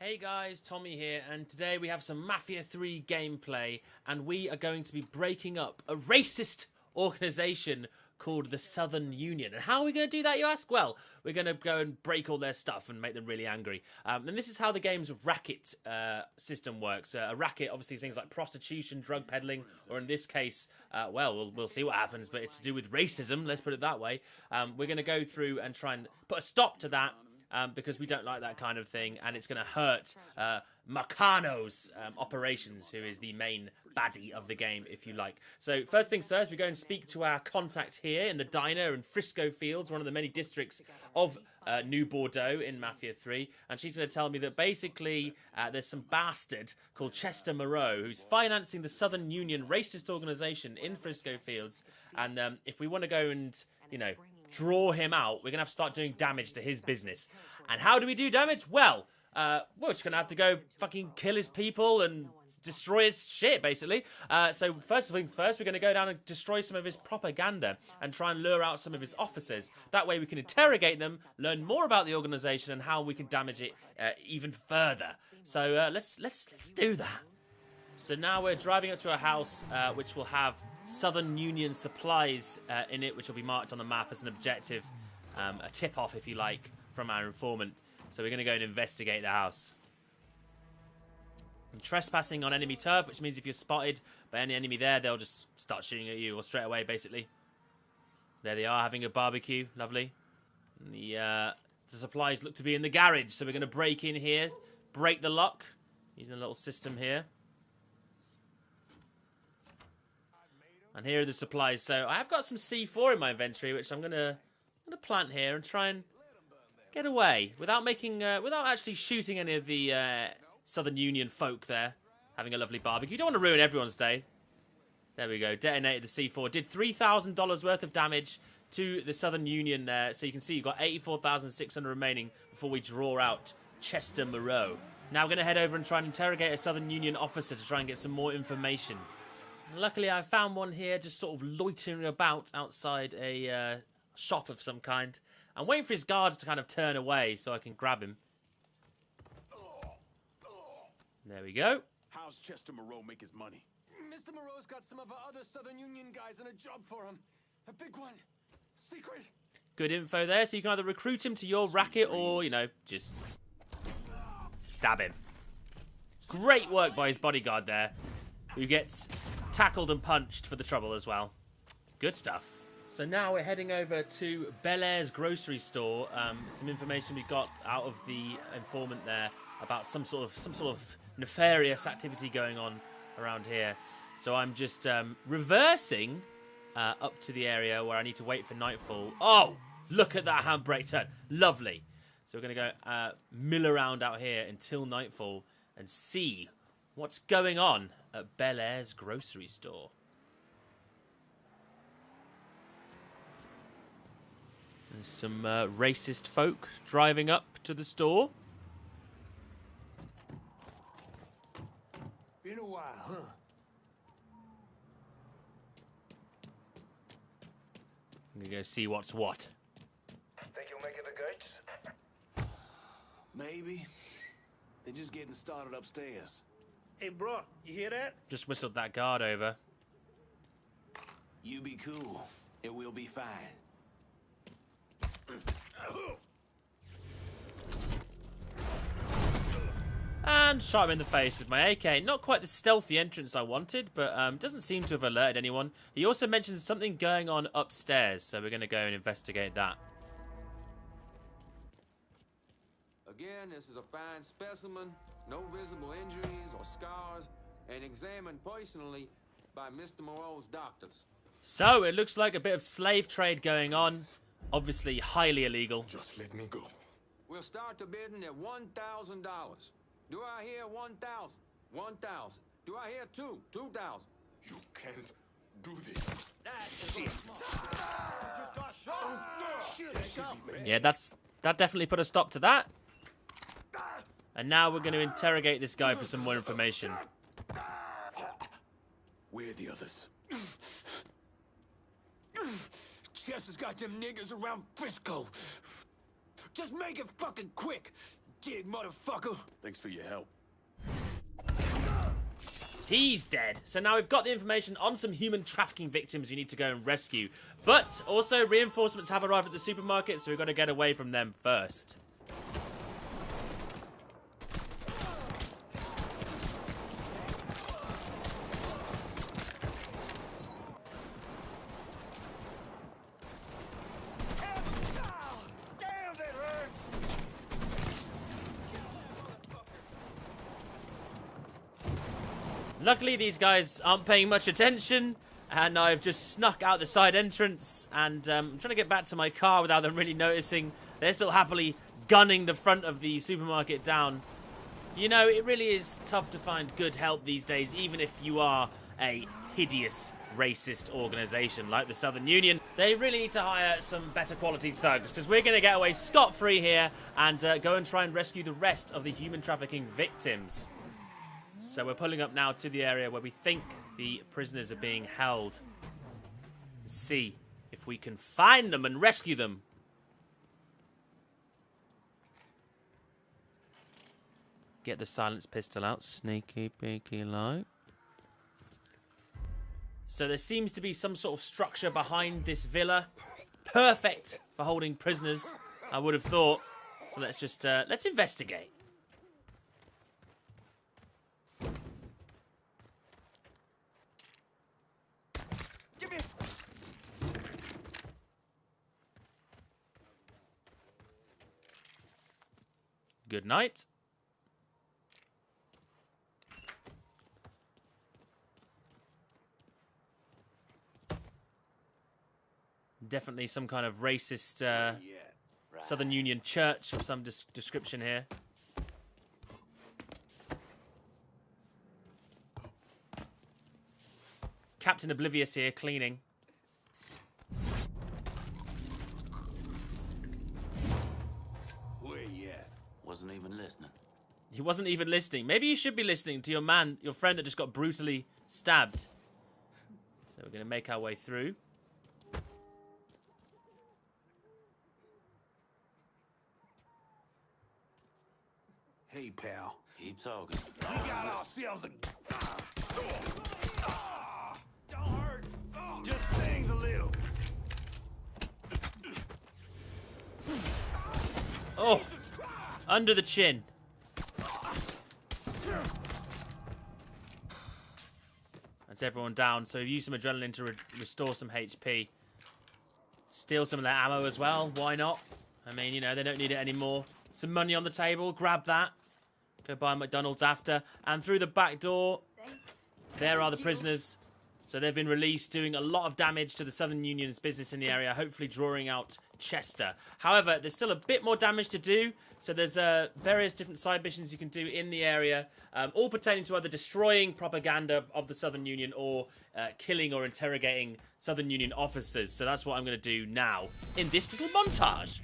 Hey guys, Tommy here, and today we have some Mafia 3 gameplay, and we are going to be breaking up a racist organisation called the Southern Union. And how are we going to do that, you ask? Well, we're going to go and break all their stuff and make them really angry. And this is how the game's racket system works. A racket, obviously, things like prostitution, drug peddling, or in this case, well, we'll see what happens, but it's to do with racism, let's put it that way. We're going to go through and try and put a stop to that. Because we don't like that kind of thing, and it's going to hurt Marcano's operations, who is the main baddie of the game, if you like. So first things first, we go and speak to our contact here in the diner in Frisco Fields, one of the many districts of New Bordeaux in Mafia 3, and she's going to tell me that basically there's some bastard called Chester Moreau who's financing the Southern Union racist organisation in Frisco Fields, and if we want to go and, you know, draw him out, we're going to have to start doing damage to his business. And how do we do damage? Well, we're just going to have to go fucking kill his people and destroy his shit, basically. So first things first, we're going to go down and destroy some of his propaganda and try and lure out some of his officers. That way we can interrogate them, learn more about the organisation and how we can damage it even further. So let's do that. So now we're driving up to a house which will have Southern Union supplies in it, which will be marked on the map as an objective, a tip-off, if you like, from our informant. So we're going to go and investigate the house. And trespassing on enemy turf, which means if you're spotted by any enemy there, they'll just start shooting at you, or straight away, basically. There they are, having a barbecue. Lovely. And the supplies look to be in the garage, so we're going to break in here, break the lock, using a little system here. And here are the supplies. So I have got some C4 in my inventory, which I'm gonna plant here and try and get away without actually shooting any of the Southern Union folk there, having a lovely barbecue. You don't want to ruin everyone's day. There we go. Detonated the C4. Did $3,000 worth of damage to the Southern Union there. So you can see you've got 84,600 remaining before we draw out Chester Moreau. Now we're going to head over and try and interrogate a Southern Union officer to try and get some more information. Luckily, I found one here just sort of loitering about outside a shop of some kind. I'm waiting for his guards to kind of turn away so I can grab him. There we go. How's Chester Moreau make his money? Mr. Moreau's got some of our other Southern Union guys on a job for him. A big one. Secret. Good info there, so you can either recruit him to your racket or, you know, just stab him. Great work by his bodyguard there, who gets tackled and punched for the trouble as well. Good stuff. So now we're heading over to Bel Air's grocery store. Some information we got out of the informant there about some sort of nefarious activity going on around here. So I'm just reversing up to the area where I need to wait for nightfall. Oh, look at that handbrake turn. Lovely. So we're going to go mill around out here until nightfall and see what's going on at Bel Air's grocery store. There's some racist folk driving up to the store. Been a while, huh? I'm gonna go see what's what. Think you'll make it to Bigots? Maybe. They're just getting started upstairs. Hey, bro, you hear that? Just whistled that guard over. You be cool. It will be fine. And shot him in the face with my AK. Not quite the stealthy entrance I wanted, but doesn't seem to have alerted anyone. He also mentions something going on upstairs, so we're going to go and investigate that. Again, this is a fine specimen, no visible injuries or scars, and examined personally by Mr. Moreau's doctors. So, it looks like a bit of slave trade going on. Obviously, highly illegal. Just let me go. We'll start the bidding at $1,000. Do I hear 1,000? 1,000. Do I hear 2,000? You can't do this. Yeah, that definitely put a stop to that. And now we're going to interrogate this guy for some more information. Where are the others? Chester's got them niggers around Frisco. Just make it fucking quick. Jig, motherfucker. Thanks for your help. He's dead. So now we've got the information on some human trafficking victims we need to go and rescue. But also reinforcements have arrived at the supermarket, so we've got to get away from them first. Damn, that hurts. Luckily, these guys aren't paying much attention, and I've just snuck out the side entrance, and I'm trying to get back to my car without them really noticing. They're still happily gunning the front of the supermarket down. You know, it really is tough to find good help these days, even if you are a hideous, racist organisation like the Southern Union. They really need to hire some better quality thugs, because we're going to get away scot-free here and go and try and rescue the rest of the human trafficking victims. So we're pulling up now to the area where we think the prisoners are being held. Let's see if we can find them and rescue them. Get the silenced pistol out. Sneaky, peeky like. So there seems to be some sort of structure behind this villa. Perfect for holding prisoners, I would have thought. So let's just, let's investigate. Good night. Definitely some kind of racist Southern Union church of some description here. Captain Oblivious here, cleaning. Where you at? Wasn't even listening. He wasn't even listening. Maybe you should be listening to your man, your friend that just got brutally stabbed. So we're going to make our way through. Hey, pal. Keep talking. We got ourselves a... Don't hurt. Just stings a little. Oh, under the chin. That's everyone down. So use some adrenaline to restore some HP. Steal some of their ammo as well. Why not? I mean, you know, they don't need it anymore. Some money on the table. Grab that. Go buy McDonald's after. And through the back door, there are the prisoners. So they've been released, doing a lot of damage to the Southern Union's business in the area, hopefully drawing out Chester. However, there's still a bit more damage to do. So there's various different side missions you can do in the area, all pertaining to either destroying propaganda of the Southern Union or killing or interrogating Southern Union officers. So that's what I'm going to do now in this little montage.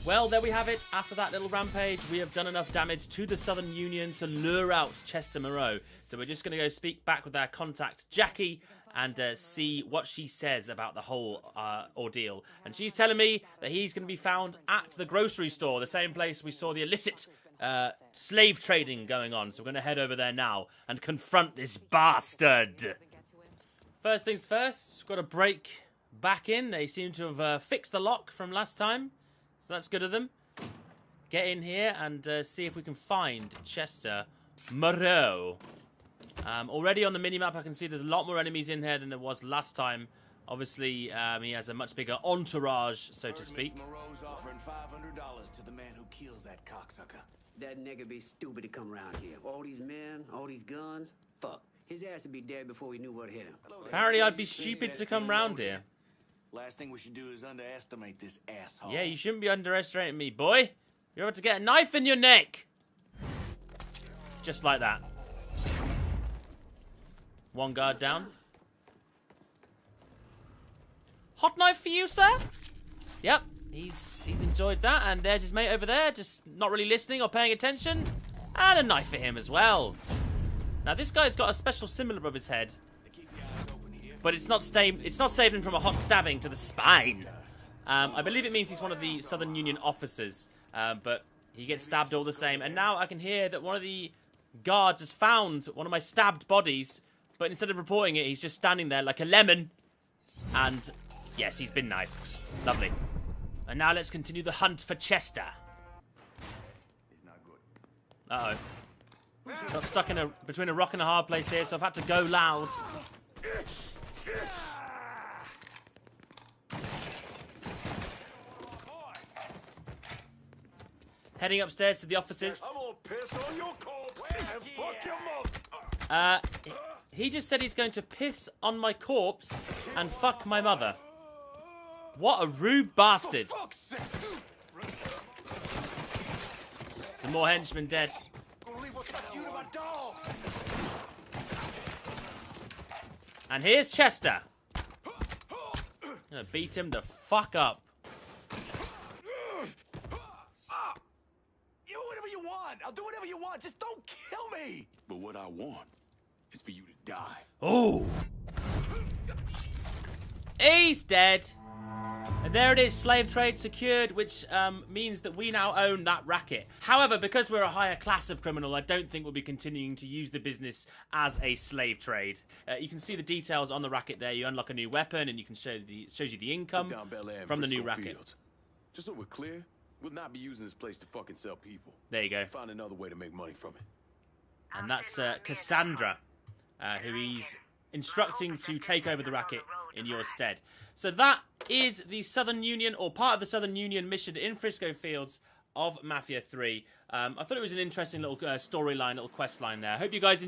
Well, there we have it. After that little rampage, we have done enough damage to the Southern Union to lure out Chester Moreau. So we're just going to go speak back with our contact, Jackie, and see what she says about the whole ordeal. And she's telling me that he's going to be found at the grocery store, the same place we saw the illicit slave trading going on. So we're going to head over there now and confront this bastard. First things first, we've got to break back in. They seem to have fixed the lock from last time. So that's good of them. Get in here and see if we can find Chester Moreau. Already on the minimap, I can see there's a lot more enemies in here than there was last time. Obviously, he has a much bigger entourage, so to speak. Mr. Moreau's offering $500 to the man who kills that cocksucker. That nigga be stupid to come around here. All these men, all these guns. Fuck. His ass would be dead before we knew what hit him. Apparently, I'd be stupid to come round here. Last thing we should do is underestimate this asshole. Yeah, you shouldn't be underestimating me, boy. You're about to get a knife in your neck. Just like that. One guard down. Hot knife for you, sir? Yep, he's enjoyed that. And there's his mate over there, just not really listening or paying attention. And a knife for him as well. Now, this guy's got a special symbol above his head. But it's not saving him from a hot stabbing to the spine. I believe it means he's one of the Southern Union officers. But he gets stabbed all the same. And now I can hear that one of the guards has found one of my stabbed bodies. But instead of reporting it, he's just standing there like a lemon. And yes, he's been knifed. Lovely. And now let's continue the hunt for Chester. Uh-oh. Got stuck in between a rock and a hard place here, so I've had to go loud. Heading upstairs to the offices. I'm gonna piss on your corpse and fuck your mother. He just said he's going to piss on my corpse and fuck my mother. What a rude bastard. Some more henchmen dead. And here's Chester. I'm gonna beat him the fuck up. You whatever you want. I'll do whatever you want. Just don't kill me. But what I want is for you to die. Oh. He's dead. And there it is, slave trade secured, which means that we now own that racket. However, because we're a higher class of criminal, I don't think we'll be continuing to use the business as a slave trade. You can see the details on the racket there. You unlock a new weapon, and you can shows you the income from the new racket. Just so we're clear, we'll not be using this place to fucking sell people. There you go. Find another way to make money from it. And that's Cassandra, who he's instructing to take over the racket in your stead. So that is the Southern Union, or part of the Southern Union mission in Frisco Fields of Mafia 3. I thought it was an interesting little storyline, little quest line there. I hope you guys